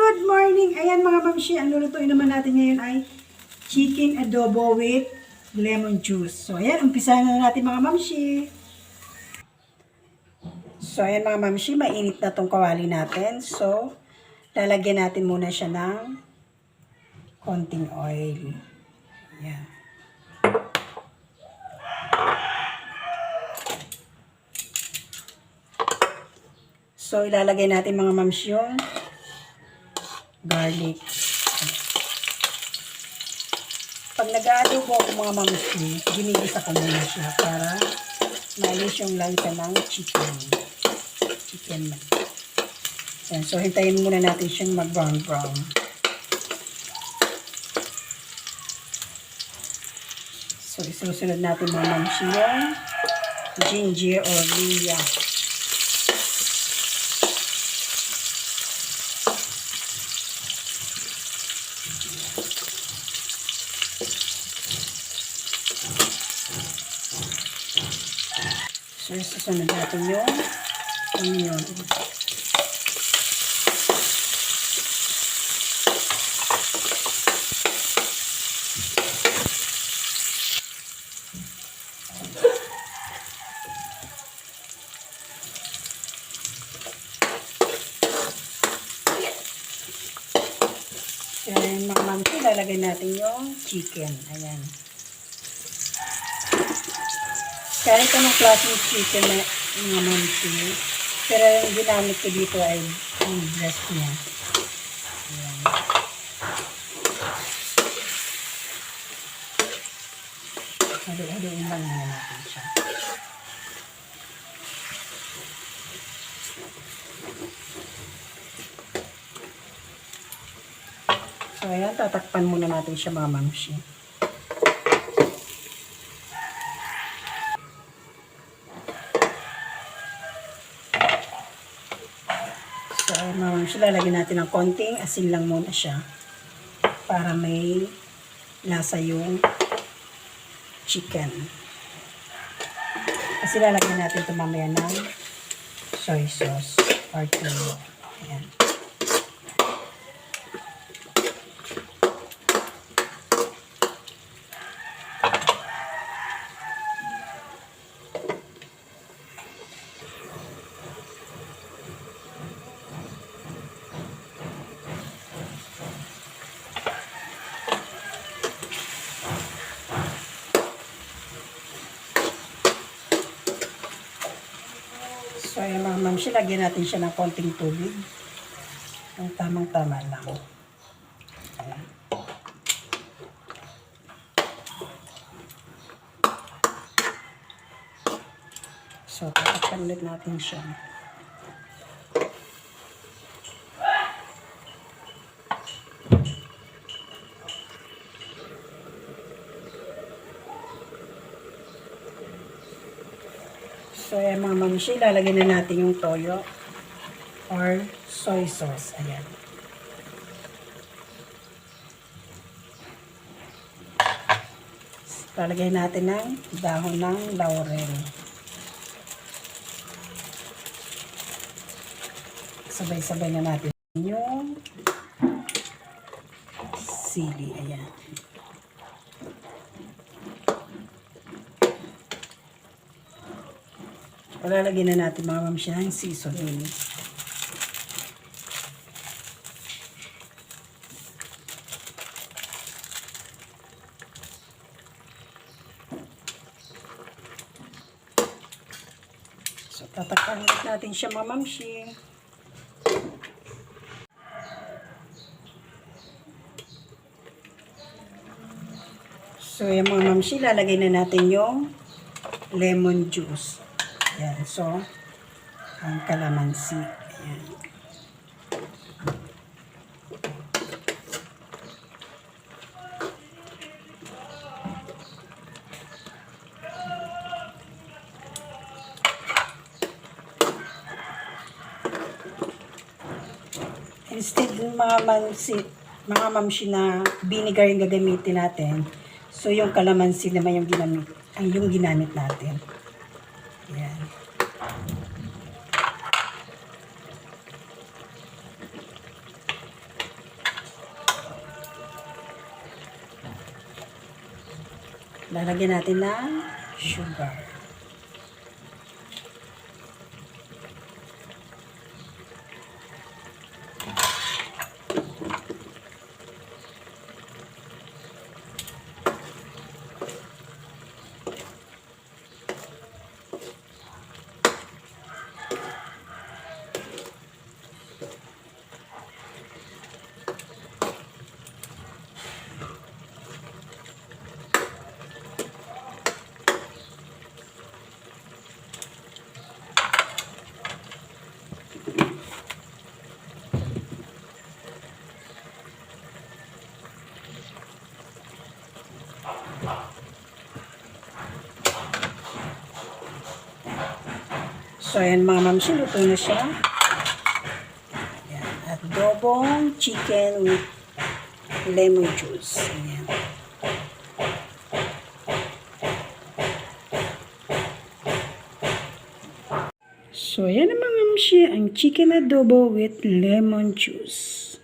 Good morning! Ayan mga mamshi, ang lulutuin naman natin ngayon ay chicken adobo with lemon juice. So ayan, umpisahan na natin mga mamshi. So ayan mga mamshi, mainit na tong kawali natin. So, lalagyan natin muna siya ng konting oil. Ayan. So, ilalagay natin mga mamshi yung garlic. Pag nag-aadobo ako mga mamsi, ginigisa ko muna siya para maalis yung lansa ng chicken. Ayan, so, hintayin muna natin siyang mag-brown-brown. So, isusunod natin mga mamsi yung ginger or luya. So, susunod natin yung onion. Ayan, mga mamsi, lalagay natin yung chicken. Ayan. Kahit anong klaseng chicken na mga mamsi, pero yung ginamit ko dito ay yung breast niya. Ayan. Halo-haloin lang muna natin siya. So ayan, tatakpan muna natin siya mga mamsi. So, lalagyan natin ng konting asin lang muna siya para may lasa yung chicken. Kasi lalagyan natin ito mamaya ng soy sauce or toyo. Ayan. So, ayan mga mamsi, lagyan natin siya ng konting tubig. Ang tamang-tama lang. Ayan. So, tatakpan ulit natin siya. So, ayan mga mamsi, lalagyan na natin yung toyo or soy sauce. Ayan. Lalagyan natin ng dahon ng laurel. Sabay-sabay na natin yung sili. Ayan. Lalagyan na natin mga mamsi ng seasoning. So, tatakpan natin siya mga mamsi. So, yung mga mamsi, lalagay na natin yung lemon juice. Ayan. So, ang kalamansi. Ayan. Instead mga mamsi na vinegar yung gagamitin natin, so yung kalamansi naman yung ginamit natin. Ayan. Lalagyan natin ng sugar. So, ayan mga mamsi, luto na siya. Ayan, adobong chicken with lemon juice. Ayan. So, ayan na mga mamsi, ang chicken adobo with lemon juice.